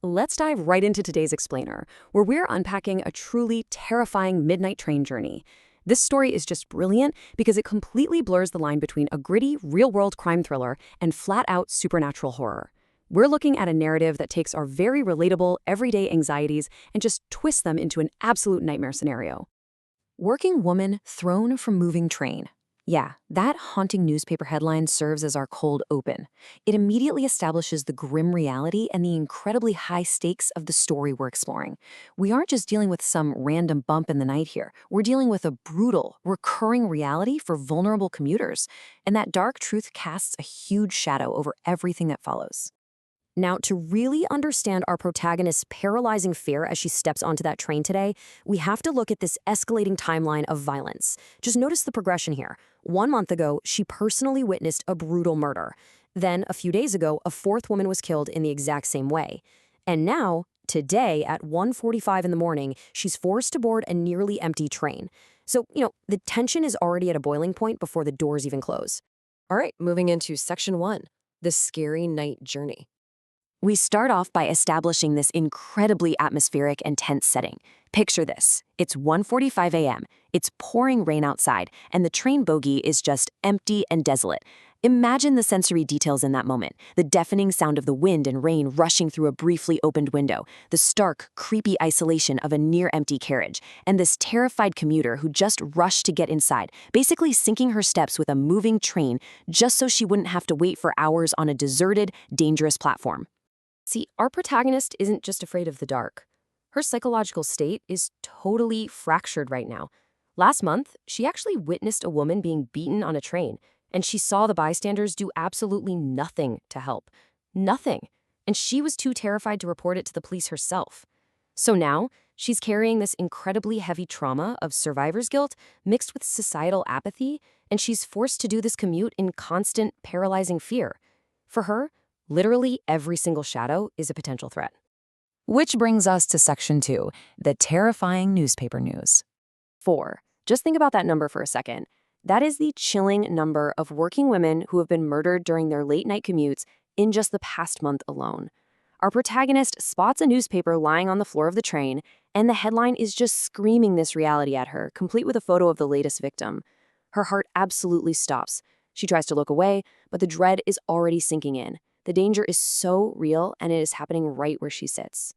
Let's dive right into today's explainer, where we're unpacking a truly terrifying midnight train journey. This story is just brilliant because it completely blurs the line between a gritty, real-world crime thriller and flat-out supernatural horror. We're looking at a narrative that takes our very relatable, everyday anxieties and just twists them into an absolute nightmare scenario. Working woman thrown from moving train. Yeah, that haunting newspaper headline serves as our cold open. It immediately establishes the grim reality and the incredibly high stakes of the story we're exploring. We aren't just dealing with some random bump in the night here. We're dealing with a brutal, recurring reality for vulnerable commuters. And that dark truth casts a huge shadow over everything that follows. Now, to really understand our protagonist's paralyzing fear as she steps onto that train today, we have to look at this escalating timeline of violence. Just notice the progression here. 1 month ago, she personally witnessed a brutal murder. Then, a few days ago, a fourth woman was killed in the exact same way. And now, today, at 1:45 in the morning, she's forced to board a nearly empty train. So, the tension is already at a boiling point before the doors even close. All right, moving into section 1, the scary night journey. We start off by establishing this incredibly atmospheric and tense setting. Picture this. It's 1:45 a.m., it's pouring rain outside, and the train bogie is just empty and desolate. Imagine the sensory details in that moment. The deafening sound of the wind and rain rushing through a briefly opened window, the stark, creepy isolation of a near-empty carriage, and this terrified commuter who just rushed to get inside, basically syncing her steps with a moving train just so she wouldn't have to wait for hours on a deserted, dangerous platform. See, our protagonist isn't just afraid of the dark. Her psychological state is totally fractured right now. Last month, she actually witnessed a woman being beaten on a train, and she saw the bystanders do absolutely nothing to help. Nothing. And she was too terrified to report it to the police herself. So now, she's carrying this incredibly heavy trauma of survivor's guilt mixed with societal apathy, and she's forced to do this commute in constant, paralyzing fear. For her, literally every single shadow is a potential threat. Which brings us to section 2, the terrifying newspaper news. 4. Just think about that number for a second. That is the chilling number of working women who have been murdered during their late-night commutes in just the past month alone. Our protagonist spots a newspaper lying on the floor of the train, and the headline is just screaming this reality at her, complete with a photo of the latest victim. Her heart absolutely stops. She tries to look away, but the dread is already sinking in. The danger is so real, and it is happening right where she sits.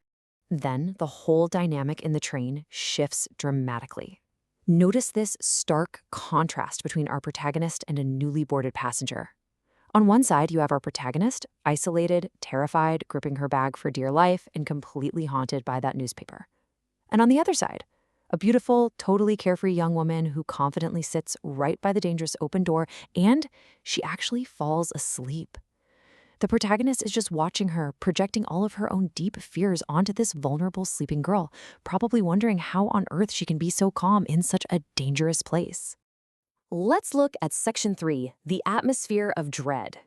Then the whole dynamic in the train shifts dramatically. Notice this stark contrast between our protagonist and a newly boarded passenger. On one side, you have our protagonist, isolated, terrified, gripping her bag for dear life, and completely haunted by that newspaper. And on the other side, a beautiful, totally carefree young woman who confidently sits right by the dangerous open door, and she actually falls asleep. The protagonist is just watching her, projecting all of her own deep fears onto this vulnerable sleeping girl, probably wondering how on earth she can be so calm in such a dangerous place. Let's look at section 3, the atmosphere of dread.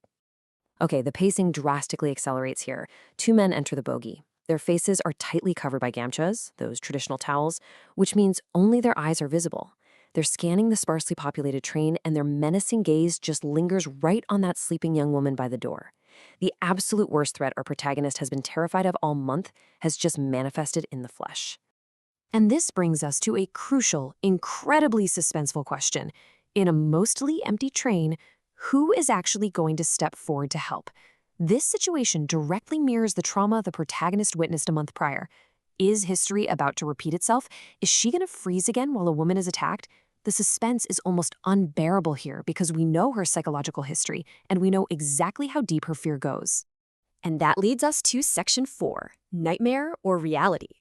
Okay, the pacing drastically accelerates here. 2 men enter the bogie. Their faces are tightly covered by gamchas, those traditional towels, which means only their eyes are visible. They're scanning the sparsely populated train, and their menacing gaze just lingers right on that sleeping young woman by the door. The absolute worst threat our protagonist has been terrified of all month has just manifested in the flesh. And this brings us to a crucial, incredibly suspenseful question. In a mostly empty train, who is actually going to step forward to help? This situation directly mirrors the trauma the protagonist witnessed a month prior. Is history about to repeat itself? Is she going to freeze again while a woman is attacked? The suspense is almost unbearable here because we know her psychological history and we know exactly how deep her fear goes. And that leads us to section 4, nightmare or reality.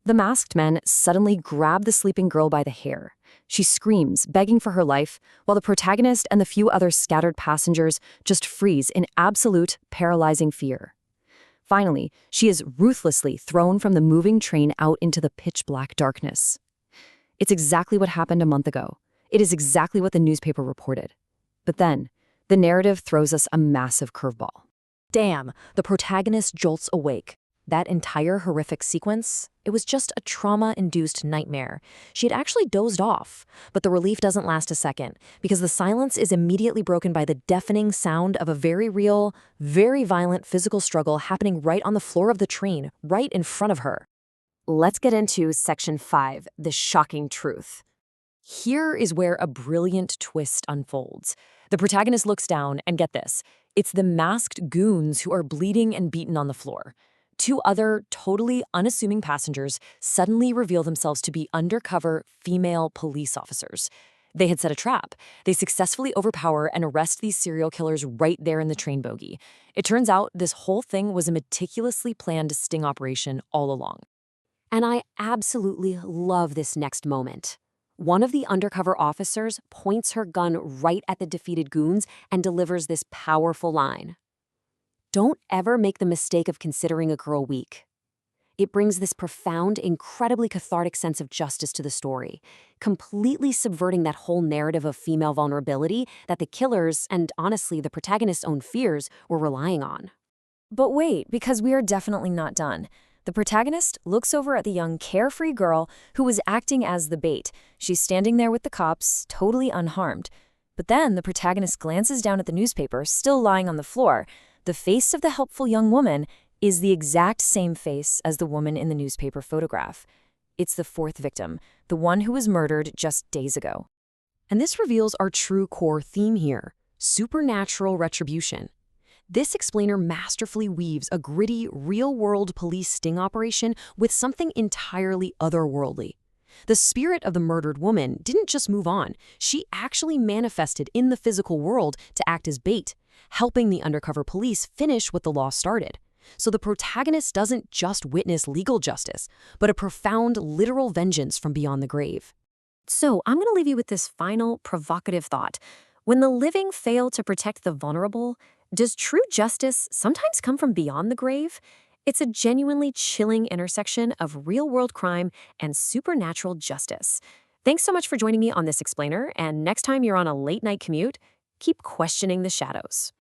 The masked men suddenly grab the sleeping girl by the hair. She screams, begging for her life, while the protagonist and the few other scattered passengers just freeze in absolute, paralyzing fear. Finally, she is ruthlessly thrown from the moving train out into the pitch-black darkness. It's exactly what happened a month ago. It is exactly what the newspaper reported. But then, the narrative throws us a massive curveball. Damn, the protagonist jolts awake. That entire horrific sequence, it was just a trauma-induced nightmare. She had actually dozed off, but the relief doesn't last a second because the silence is immediately broken by the deafening sound of a very real, very violent physical struggle happening right on the floor of the train, right in front of her. Let's get into Section 5, the shocking truth. Here is where a brilliant twist unfolds. The protagonist looks down, and get this, it's the masked goons who are bleeding and beaten on the floor. Two other, totally unassuming passengers suddenly reveal themselves to be undercover female police officers. They had set a trap. They successfully overpower and arrest these serial killers right there in the train bogie. It turns out this whole thing was a meticulously planned sting operation all along. And I absolutely love this next moment. One of the undercover officers points her gun right at the defeated goons and delivers this powerful line. Don't ever make the mistake of considering a girl weak. It brings this profound, incredibly cathartic sense of justice to the story, completely subverting that whole narrative of female vulnerability that the killers, and honestly the protagonist's own fears, were relying on. But wait, because we are definitely not done. The protagonist looks over at the young, carefree girl who was acting as the bait. She's standing there with the cops, totally unharmed. But then the protagonist glances down at the newspaper, still lying on the floor. The face of the helpful young woman is the exact same face as the woman in the newspaper photograph. It's the fourth victim, the one who was murdered just days ago. And this reveals our true core theme here, supernatural retribution. This explainer masterfully weaves a gritty, real-world police sting operation with something entirely otherworldly. The spirit of the murdered woman didn't just move on, she actually manifested in the physical world to act as bait, helping the undercover police finish what the law started. So the protagonist doesn't just witness legal justice, but a profound literal vengeance from beyond the grave. So I'm going to leave you with this final provocative thought. When the living fail to protect the vulnerable, does true justice sometimes come from beyond the grave? It's a genuinely chilling intersection of real-world crime and supernatural justice. Thanks so much for joining me on this explainer, and next time you're on a late-night commute, keep questioning the shadows.